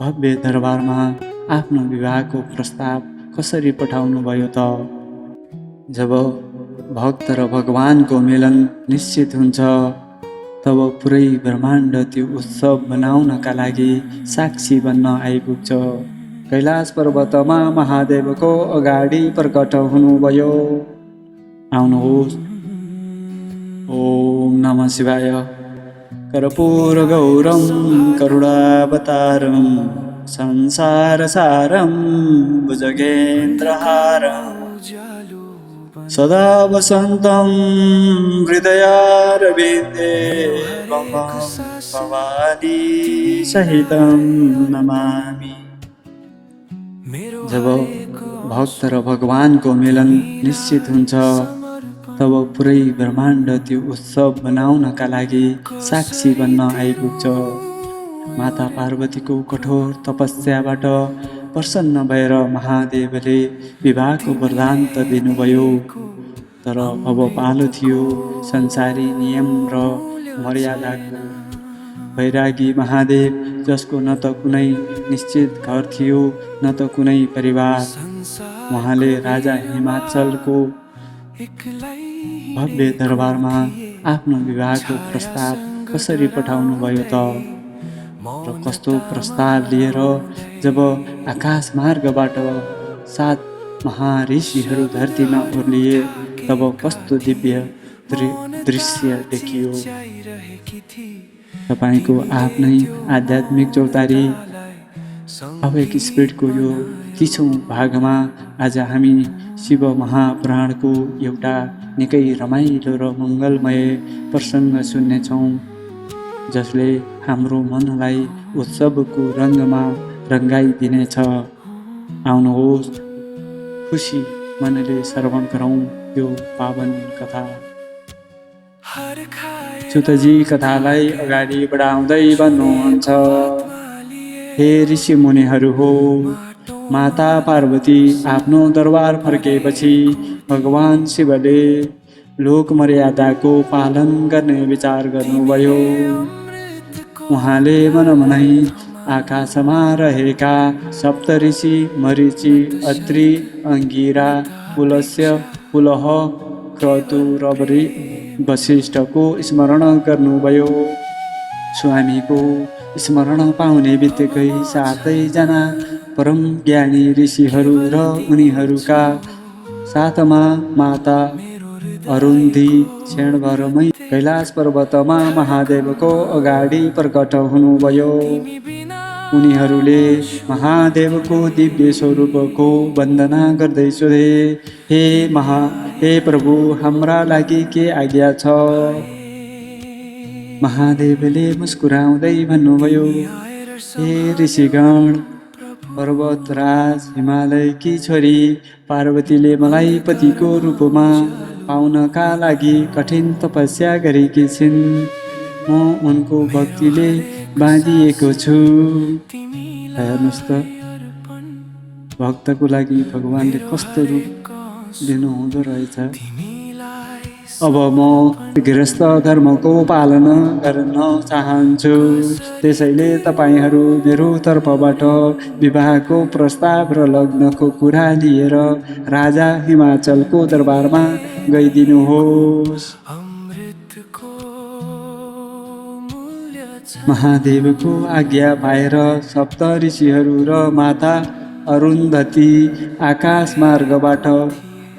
भव्य दरबारमा आफ्नो विवाहको प्रस्ताव कसरी पठाउनुभयो त? जब भक्त र भगवानको मिलन निश्चित हुन्छ, तब पुरै ब्रह्माण्ड त्यो उत्सव मनाउनका लागि साक्षी बन्न आइपुग्छ। कैलाश पर्वतमा महादेवको अगाडि प्रकट हुनुभयो। आउनुहोस्। ओम नमः शिवाय। कर्पूरगौरं करुणावतारं संसारसारं भुजगेन्द्रहारं सदा वसन्तं हृदयारविन्दे भवानी सहितं नमामि। जब भक्त र भगवानको मिलन निश्चित हुन्छ, तब पुरै ब्रह्माण्ड त्यो उत्सव मनाउनका लागि साक्षी बन्न आइपुग्छ। माता पार्वतीको कठोर तपस्याबाट प्रसन्न भएर महादेवले विवाहको वरदान त दिनुभयो, तर अब पालो थियो संसारी नियम र मर्यादाको। वैरागी महादेव, जसको न त कुनै निश्चित घर थियो न त कुनै परिवार, उहाँले राजा हिमाचलको भव्य दरबारमा आफ्नो विवाहको प्रस्ताव कसरी पठाउनुभयो त? र कस्तो प्रस्ताव लिएर जब आकाश मार्गबाट 7 महाऋषिहरू धरतीमा ओर्लिए, तब कस्तो दिव्य दृश्य देखियो। तपाईको आफ्नै आध्यात्मिक चौतारी अवेक स्पिरिटको यो 30औं भागमा आज हामी शिव महापुराणको एउटा निकै रमाइलो र मङ्गलमय प्रसङ्ग सुन्नेछौँ, जसले हाम्रो मनलाई उत्सवको रङ्गमा रङ्गाइदिनेछ। आउनुहोस्, खुसी मनले श्रवण गरौँ यो पावन कथा। सुतजी कथालाई अगाडि बढाउँदै भन्नुहुन्छ, हे ऋषि मुनिहरू हो, माता पार्वती आफ्नो दरबार फर्केपछि भगवान शिवले लोक मर्यादाको पालन गर्ने विचार गर्नुभयो। उहाँले मनमनै आकाशमा रहेका सप्तऋषि मरीचि, अत्रि, अंगिरा, पुलस्त्य, पुलह, क्रतु र वशिष्ठको स्मरण गर्नुभयो। स्वामीको स्मरण पाउने बित्तिकै 7जना परम ज्ञानी ऋषिहरू र उनीहरूका साथमा माता अरुन्धी क्षणभरमै कैलाश पर्वतमा महादेवको अगाडि प्रकट हुनुभयो। उनीहरूले महादेवको दिव्य स्वरूपको वन्दना गर्दै सोधे, हे प्रभु, हाम्रा लागि के आज्ञा छ? महादेवले मुस्कुराउँदै भन्नुभयो, हे ऋषिगण, पर्वतराज हिमालयकी छोरी पार्वतीले मलाई पतिको रूपमा पाउनका लागि कठिन तपस्या गरेकी छिन्। म उनको भक्तिले बाँधिएको छु। हेर्नुहोस् त, भक्तको लागि भगवानले कस्तो रूप दिनुहुँदो रहेछ। अब म गृहस्थ धर्मको पालना गर्न चाहन्छु, त्यसैले तपाईहरू मेरो तर्फबाट विवाहको प्रस्ताव र लग्नको कुरा लिएर राजा हिमाचलको दरबारमा गइदिनुहोस्। महादेवको आज्ञा पाएर सप्त ऋषिहरू र माता अरुन्धती आकाश मार्गबाट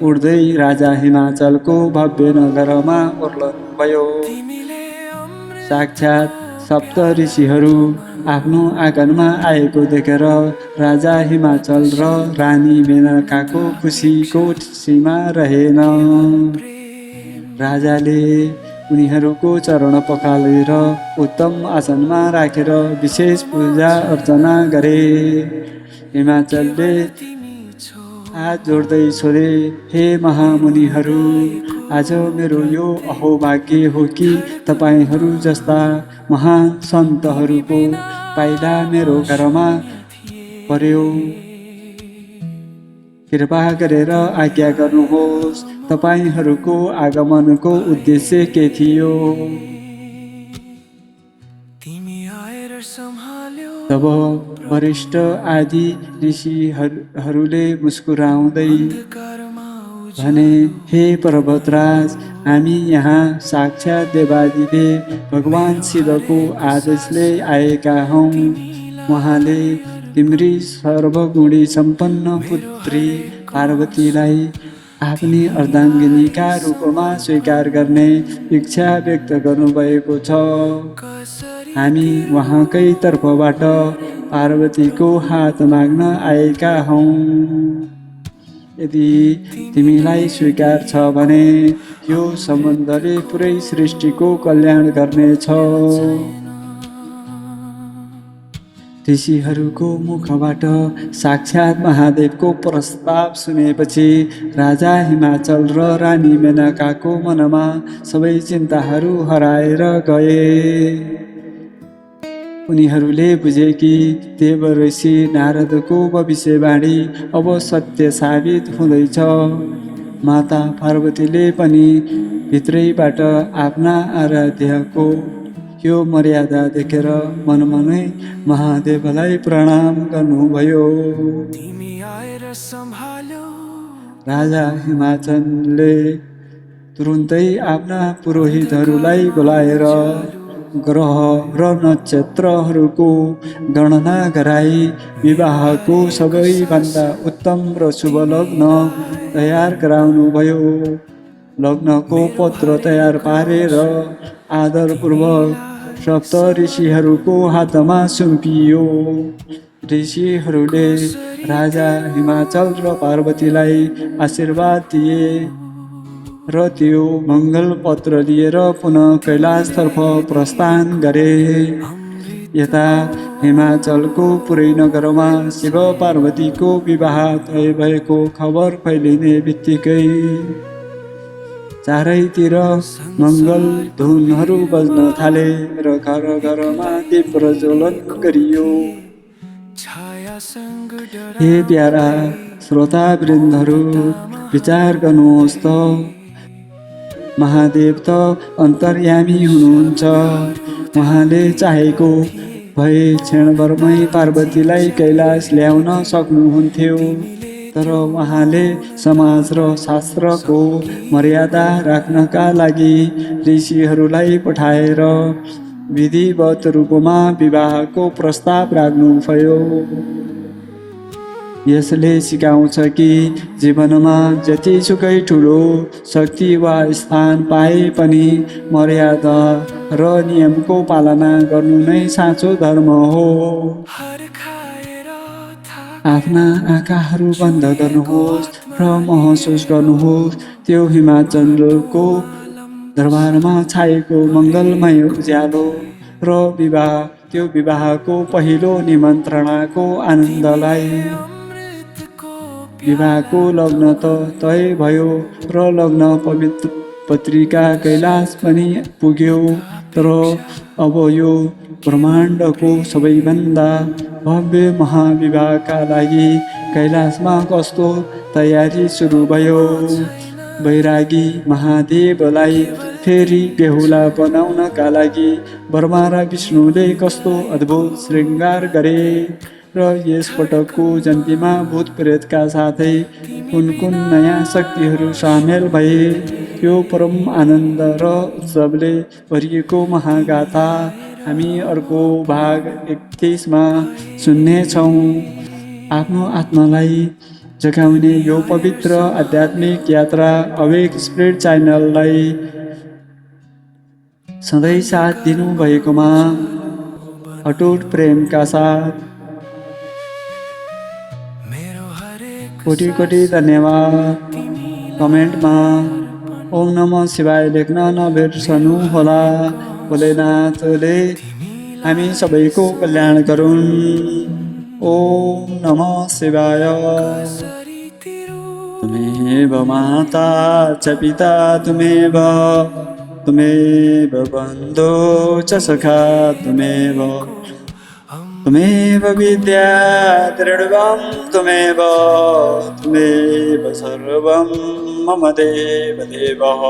उड्दै राजा हिमाचलको भव्य नगरमा ओर्लनुभयो। साक्षात् सप्त ऋषिहरू आफ्नो आँगनमा आएको देखेर राजा हिमाचल र रानी मेनकाको खुसीको सीमा रहेन। राजाले उनीहरूको चरण पखालेर उत्तम आसनमा राखेर विशेष पूजा अर्चना गरे। हिमाचलले हात जोड्दै सोधे, हे महामुनिहरू, आज मेरो यो अहोभाग्य हो कि तपाईहरू जस्ता महान सन्तहरूको पाइला मेरो घरमा पर्यो। कृपा गरेर आज्ञा गर्नुहोस्, तपाईहरूको आगमनको उद्देश्य के थियो? तब वरिष्ठ आदि ऋषिहरूले मुस्कुराउँदै भने, हे पर्वतराज, हामी यहाँ साक्षात् देवादिदेव भगवान शिवको आदेशले आएका हौँ। उहाँले तिम्री सर्वगुणी सम्पन्न पुत्री पार्वतीलाई आफ्नी अर्धाङ्गिनीका रूपमा स्वीकार गर्ने इच्छा व्यक्त गर्नुभएको छ। हामी उहाँकै तर्फबाट पार्वतीको हात माग्न आएका हौँ। यदि तिमीलाई स्वीकार छ भने यो सम्बन्धले पुरै सृष्टिको कल्याण गर्नेछ। ऋषिहरूको मुखबाट साक्षात् महादेवको प्रस्ताव सुनेपछि राजा हिमाचल र रानी मेनकाको मनमा सबै चिन्ताहरू हराएर गए। उनीहरूले बुझे कि देवऋषि नारदको भविष्यवाणी अब सत्य साबित हुँदैछ। माता पार्वतीले पनि भित्रैबाट आफ्ना आराध्यको यो मर्यादा देखेर मनमनै महादेवलाई प्रणाम गर्नुभयो। राजा हिमाचलले तुरुन्तै आफ्ना पुरोहितहरूलाई बोलाएर ग्रह र नक्षत्रहरूको गणना गराई विवाहको सबैभन्दा उत्तम र शुभ लग्न तयार गराउनुभयो। लग्नको पत्र तयार पारेर आदरपूर्वक सप्त ऋषिहरूको हातमा सुम्पियो। ऋषिहरूले राजा हिमाचल र पार्वतीलाई आशीर्वाद दिए र त्यो मङ्गल पत्र लिएर पुनः कैलाशतर्फ प्रस्थान गरे। यता हिमाचलको पुरै नगरमा शिव पार्वतीको विवाह तय भएको खबर फैलिने बित्तिकै चारैतिर मङ्गल धुनहरू बज्न थाले र घर घरमा दीप प्रज्वलन गरियो। हे प्यारा श्रोतावृन्दहरू, विचार गर्नुहोस् त, महादेव त अन्तर्यामी हुनुहुन्छ। उहाँले चाहेको भए क्षणभरमै पार्वतीलाई कैलाश ल्याउन सक्नुहुन्थ्यो, तर उहाँले समाज र शास्त्रको मर्यादा राख्नका लागि ऋषिहरूलाई पठाएर विधिवत रूपमा विवाहको प्रस्ताव राख्नुभयो। यसले सिकाउँछ कि जीवनमा जतिसुकै ठुलो शक्ति वा स्थान पाए पनि मर्यादा र नियमको पालना गर्नु नै साँचो धर्म हो। आफ्ना आँखाहरू बन्द गर्नुहोस् र महसुस गर्नुहोस् त्यो हिमाचलको दरबारमा छाएको मङ्गलमय उज्यालो र त्यो विवाहको पहिलो निमन्त्रणाको आनन्दलाई। विवाहको लग्न त तय भयो र लग्न पत्रिका कैलाश पनि पुग्यो, तर अब यो ब्रह्माण्डको सबैभन्दा भव्य महाविवाहका लागि कैलाशमा कस्तो तयारी सुरु भयो। बैरागी महादेवलाई फेरि बेहुला बनाउनका लागि ब्रह्मा र विष्णुले कस्तो अद्भुत श्रृङ्गार गरे र यसपटकको जन्तीमा भूत प्रेतका साथै कुन कुन नयाँ शक्तिहरू सामेल भए, यो परम आनन्द र उत्सवले भरिएको महागाथा हामी अर्को भाग 31मा सुन्नेछौँ। आफ्नो आत्मालाई जगाउने यो पवित्र आध्यात्मिक यात्रा अवेक स्पिरिट च्यानललाई सधैँ साथ दिनुभएकोमा अटुट प्रेमका साथ कोटी कोटी धन्यवाद। कमेन्टमा ओम नमः शिवाय लेख्न नबिर्सनुहोला। भोलेनाथले हामी सबैको कल्याण गरून्। ओम नमः शिवाय। तुमेव माता च पिता तुमेव बन्धो च सखा तुमेव विद्या दृढं तुमेव सर्वं मम देव देवः।